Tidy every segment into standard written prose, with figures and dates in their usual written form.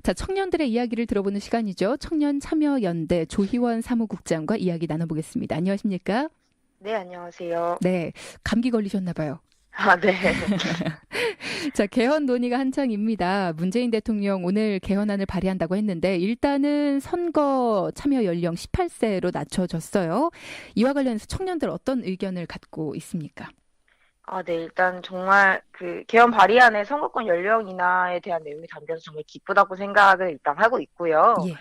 자, 청년들의 이야기를 들어보는 시간이죠. 청년참여연대 조희원 사무국장과 이야기 나눠보겠습니다. 안녕하십니까? 네, 안녕하세요. 네, 감기 걸리셨나 봐요. 아, 네. 자, 개헌 논의가 한창입니다. 문재인 대통령 오늘 개헌안을 발의한다고 했는데 일단은 선거 참여 연령 18세로 낮춰졌어요. 이와 관련해서 청년들 어떤 의견을 갖고 있습니까? 아, 네. 일단 정말 그 개헌 발의안에 선거권 연령 인하에 대한 내용이 담겨서 정말 기쁘다고 생각을 일단 하고 있고요. 예.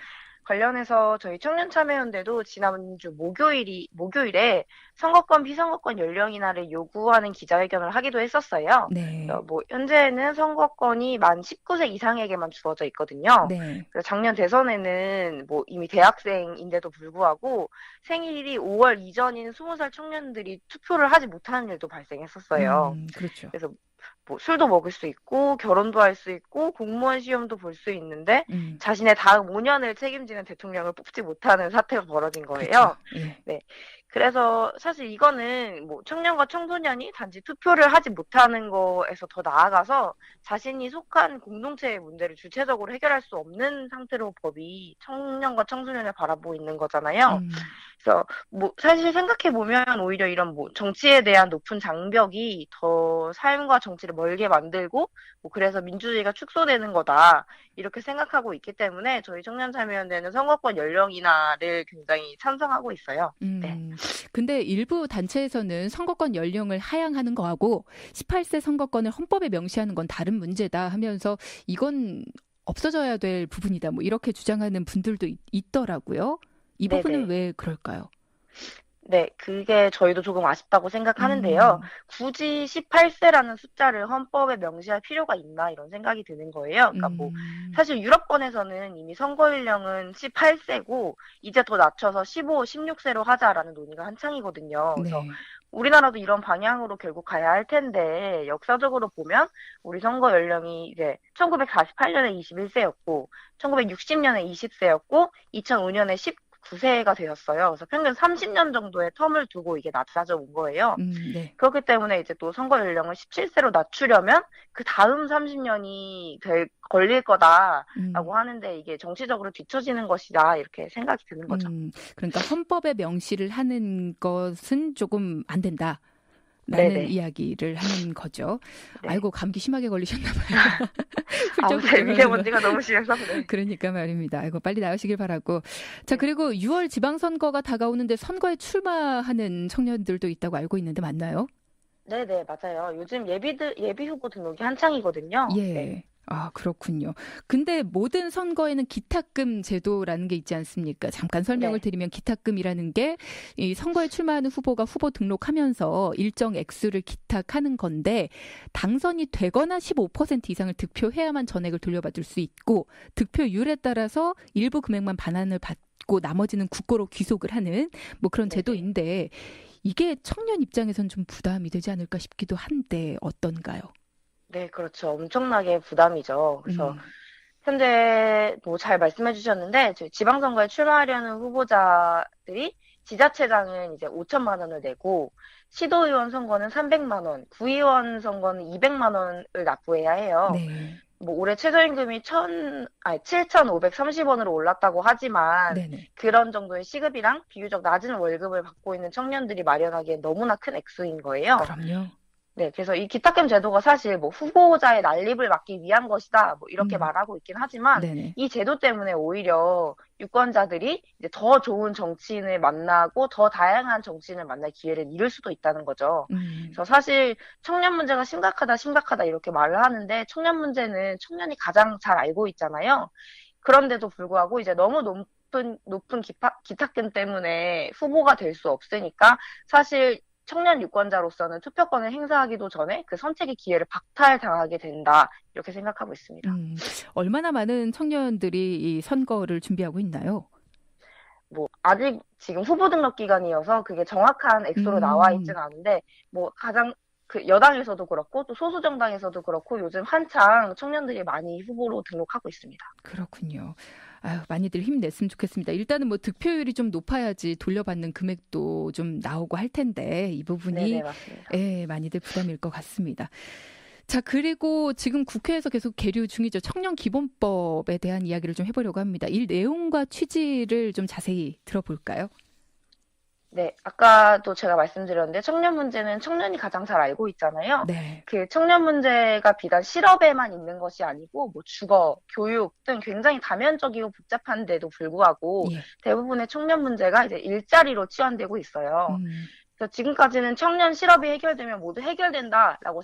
관련해서 저희 청년참여연대도 지난주 목요일에 선거권, 비선거권 연령 인하를 요구하는 기자회견을 하기도 했었어요. 네. 현재는 선거권이 만 19세 이상에게만 주어져 있거든요. 네. 그래서 작년 대선에는 이미 대학생인데도 불구하고 생일이 5월 이전인 20살 청년들이 투표를 하지 못하는 일도 발생했었어요. 그렇죠. 그래서 술도 먹을 수 있고 결혼도 할 수 있고 공무원 시험도 볼 수 있는데 자신의 다음 5년을 책임지는 대통령을 뽑지 못하는 사태가 벌어진 거예요. 그렇죠. 예. 네. 그래서 사실 이거는 청년과 청소년이 단지 투표를 하지 못하는 거에서 더 나아가서 자신이 속한 공동체의 문제를 주체적으로 해결할 수 없는 상태로 법이 청년과 청소년을 바라보고 있는 거잖아요. 그래서 사실 생각해 보면 오히려 이런 정치에 대한 높은 장벽이 더 삶과 정치를 멀게 만들고 그래서 민주주의가 축소되는 거다 이렇게 생각하고 있기 때문에 저희 청년참여연대는 선거권 연령 인하를 굉장히 찬성하고 있어요. 네. 근데 일부 단체에서는 선거권 연령을 하향하는 거하고 18세 선거권을 헌법에 명시하는 건 다른 문제다 하면서 이건 없어져야 될 부분이다. 이렇게 주장하는 분들도 있더라고요. 이 부분은 네네. 왜 그럴까요? 네, 그게 저희도 조금 아쉽다고 생각하는데요. 굳이 18세라는 숫자를 헌법에 명시할 필요가 있나 이런 생각이 드는 거예요. 그러니까 사실 유럽권에서는 이미 선거 연령은 18세고 이제 더 낮춰서 15, 16세로 하자라는 논의가 한창이거든요. 그래서 네. 우리나라도 이런 방향으로 결국 가야 할 텐데 역사적으로 보면 우리 선거 연령이 이제 1948년에 21세였고 1960년에 20세였고 2005년에 19세가 되었어요. 그래서 평균 30년 정도의 텀을 두고 이게 낮아져 온 거예요. 네. 그렇기 때문에 이제 또 선거 연령을 17세로 낮추려면 그 다음 30년이 걸릴 거다라고 하는데 이게 정치적으로 뒤처지는 것이다 이렇게 생각이 드는 거죠. 그러니까 헌법에 명시를 하는 것은 조금 안 된다. 라는 네네. 이야기를 하는 거죠. 네. 아이고, 감기 심하게 걸리셨나 봐요. 제 미세먼지가 너무 심해서. 네. 그러니까 말입니다. 아이고, 빨리 나으시길 바라고. 자, 네. 그리고 6월 지방선거가 다가오는데 선거에 출마하는 청년들도 있다고 알고 있는데 맞나요? 네네, 맞아요. 요즘 예비 후보 등록이 한창이거든요. 예. 네. 아, 그렇군요. 근데 모든 선거에는 기탁금 제도라는 게 있지 않습니까? 잠깐 설명을 네. 드리면 기탁금이라는 게 이 선거에 출마하는 후보가 후보 등록하면서 일정 액수를 기탁하는 건데 당선이 되거나 15% 이상을 득표해야만 전액을 돌려받을 수 있고 득표율에 따라서 일부 금액만 반환을 받고 나머지는 국고로 귀속을 하는 그런 네네. 제도인데 이게 청년 입장에선 좀 부담이 되지 않을까 싶기도 한데 어떤가요? 네, 그렇죠. 엄청나게 부담이죠. 그래서 현재 잘 말씀해 주셨는데 저희 지방선거에 출마하려는 후보자들이 지자체장은 이제 5천만 원을 내고 시도의원 선거는 300만 원, 구의원 선거는 200만 원을 납부해야 해요. 네. 올해 최저임금이 7,530원으로 올랐다고 하지만 네네. 그런 정도의 시급이랑 비교적 낮은 월급을 받고 있는 청년들이 마련하기엔 너무나 큰 액수인 거예요. 그럼요. 네, 그래서 이 기탁금 제도가 사실 후보자의 난립을 막기 위한 것이다, 이렇게 말하고 있긴 하지만, 네네. 이 제도 때문에 오히려 유권자들이 이제 더 좋은 정치인을 만나고 더 다양한 정치인을 만날 기회를 잃을 수도 있다는 거죠. 그래서 사실 청년 문제가 심각하다 이렇게 말을 하는데, 청년 문제는 청년이 가장 잘 알고 있잖아요. 그런데도 불구하고 이제 너무 높은 기탁금 때문에 후보가 될 수 없으니까 사실 청년 유권자로서는 투표권을 행사하기도 전에 그 선택의 기회를 박탈당하게 된다. 이렇게 생각하고 있습니다. 얼마나 많은 청년들이 이 선거를 준비하고 있나요? 아직 지금 후보 등록 기간이어서 그게 정확한 액수로 나와 있지는 않은데, 가장 여당에서도 그렇고 또 소수 정당에서도 그렇고 요즘 한창 청년들이 많이 후보로 등록하고 있습니다. 그렇군요. 아유, 많이들 힘냈으면 좋겠습니다. 일단은 득표율이 좀 높아야지 돌려받는 금액도 좀 나오고 할 텐데 이 부분이 네네, 맞습니다. 많이들 부담일 것 같습니다. 자, 그리고 지금 국회에서 계속 계류 중이죠. 청년기본법에 대한 이야기를 좀 해보려고 합니다. 이 내용과 취지를 좀 자세히 들어볼까요? 네, 아까도 제가 말씀드렸는데 청년 문제는 청년이 가장 잘 알고 있잖아요. 네. 그 청년 문제가 비단 실업에만 있는 것이 아니고 뭐 주거, 교육 등 굉장히 다면적이고 복잡한데도 불구하고 예. 대부분의 청년 문제가 이제 일자리로 치환되고 있어요. 음, 그래서 지금까지는 청년 실업이 해결되면 모두 해결된다라고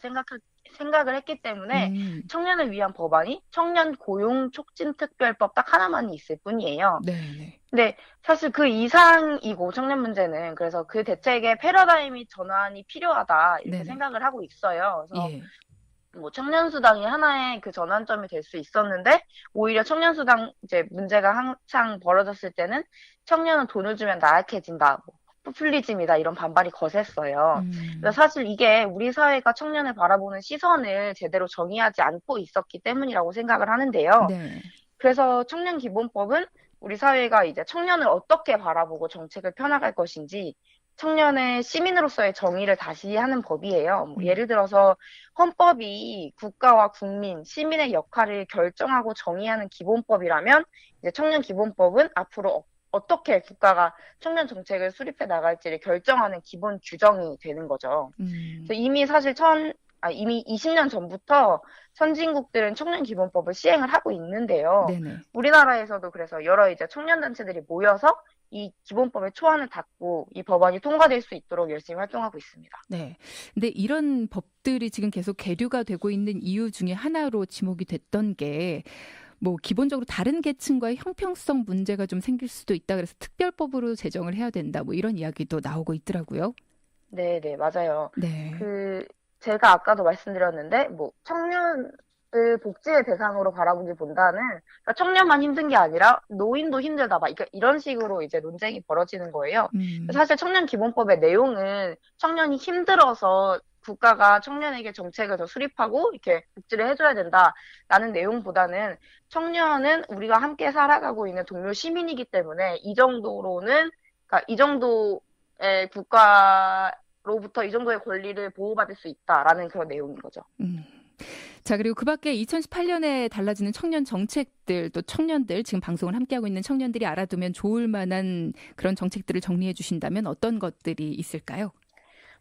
생각을 했기 때문에 청년을 위한 법안이 청년 고용 촉진 특별법 딱 하나만 있을 뿐이에요. 네. 근데 사실 그 이상이고 청년 문제는 그래서 그 대책의 패러다임이 전환이 필요하다 이렇게 네네. 생각을 하고 있어요. 그래서 예. 뭐 청년수당이 하나의 그 전환점이 될 수 있었는데 오히려 청년수당 이제 문제가 한창 벌어졌을 때는 청년은 돈을 주면 나약해진다. 뭐 포퓰리즘이다 이런 반발이 거셌어요. 그래서 사실 이게 우리 사회가 청년을 바라보는 시선을 제대로 정의하지 않고 있었기 때문이라고 생각을 하는데요. 네. 그래서 청년기본법은 우리 사회가 이제 청년을 어떻게 바라보고 정책을 펴나갈 것인지 청년의 시민으로서의 정의를 다시 하는 법이에요. 뭐 예를 들어서 헌법이 국가와 국민, 시민의 역할을 결정하고 정의하는 기본법이라면 이제 청년기본법은 앞으로 어떻게 국가가 청년 정책을 수립해 나갈지를 결정하는 기본 규정이 되는 거죠. 그래서 이미 20년 전부터 선진국들은 청년기본법을 시행을 하고 있는데요. 네네. 우리나라에서도 그래서 여러 이제 청년단체들이 모여서 이 기본법의 초안을 닫고 이 법안이 통과될 수 있도록 열심히 활동하고 있습니다. 네. 근데 이런 법들이 지금 계속 계류가 되고 있는 이유 중에 하나로 지목이 됐던 게 뭐 기본적으로 다른 계층과의 형평성 문제가 좀 생길 수도 있다. 그래서 특별법으로 제정을 해야 된다. 뭐 이런 이야기도 나오고 있더라고요. 네, 맞아요. 네. 제가 아까도 말씀드렸는데 뭐 청년을 복지의 대상으로 바라보기보다는 그러니까 청년만 힘든 게 아니라 노인도 힘들다 막 이런 식으로 이제 논쟁이 벌어지는 거예요. 사실 청년기본법의 내용은 청년이 힘들어서 국가가 청년에게 정책을 더 수립하고 이렇게 복지를 해줘야 된다라는 내용보다는 청년은 우리가 함께 살아가고 있는 동료 시민이기 때문에 이 정도로는 그러니까 이 정도의 국가로부터 이 정도의 권리를 보호받을 수 있다라는 그런 내용인 거죠. 자, 그리고 그 밖에 2018년에 달라지는 청년 정책들, 또 청년들, 지금 방송을 함께하고 있는 청년들이 알아두면 좋을 만한 그런 정책들을 정리해 주신다면 어떤 것들이 있을까요?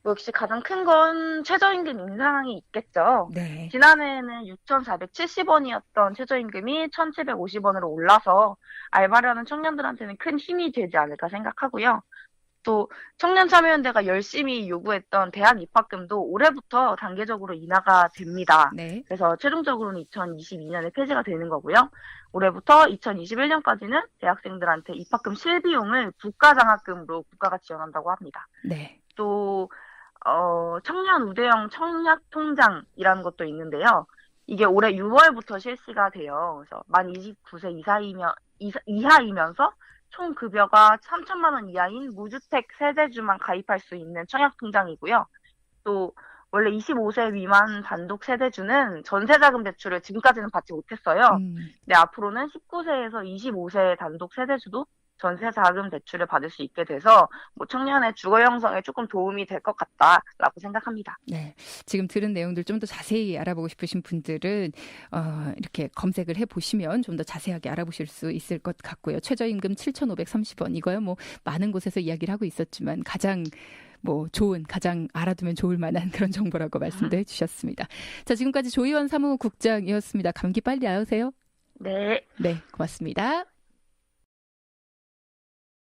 뭐 역시 가장 큰 건 최저임금 인상이 있겠죠. 네. 지난해에는 6,470원이었던 최저임금이 1,750원으로 올라서 알바를 하는 청년들한테는 큰 힘이 되지 않을까 생각하고요. 또 청년참여연대가 열심히 요구했던 대학 입학금도 올해부터 단계적으로 인하가 됩니다. 네. 그래서 최종적으로는 2022년에 폐지가 되는 거고요. 올해부터 2021년까지는 대학생들한테 입학금 실비용을 국가장학금으로 국가가 지원한다고 합니다. 네. 또 청년 우대형 청약통장이라는 것도 있는데요. 이게 올해 6월부터 실시가 돼요. 그래서 만 29세 이하이면서 총 급여가 3천만 원 이하인 무주택 세대주만 가입할 수 있는 청약통장이고요. 또 원래 25세 미만 단독 세대주는 전세자금 대출을 지금까지는 받지 못했어요. 근데 앞으로는 19세에서 25세 단독 세대주도 전세자금 대출을 받을 수 있게 돼서 뭐 청년의 주거 형성에 조금 도움이 될 것 같다라고 생각합니다. 네, 지금 들은 내용들 좀 더 자세히 알아보고 싶으신 분들은 이렇게 검색을 해보시면 좀 더 자세하게 알아보실 수 있을 것 같고요. 최저임금 7,530원 이거요. 뭐 많은 곳에서 이야기를 하고 있었지만 가장 가장 알아두면 좋을 만한 그런 정보라고 말씀도 해주셨습니다. 자, 지금까지 조희원 사무국장이었습니다. 감기 빨리 나으세요. 네. 네, 고맙습니다.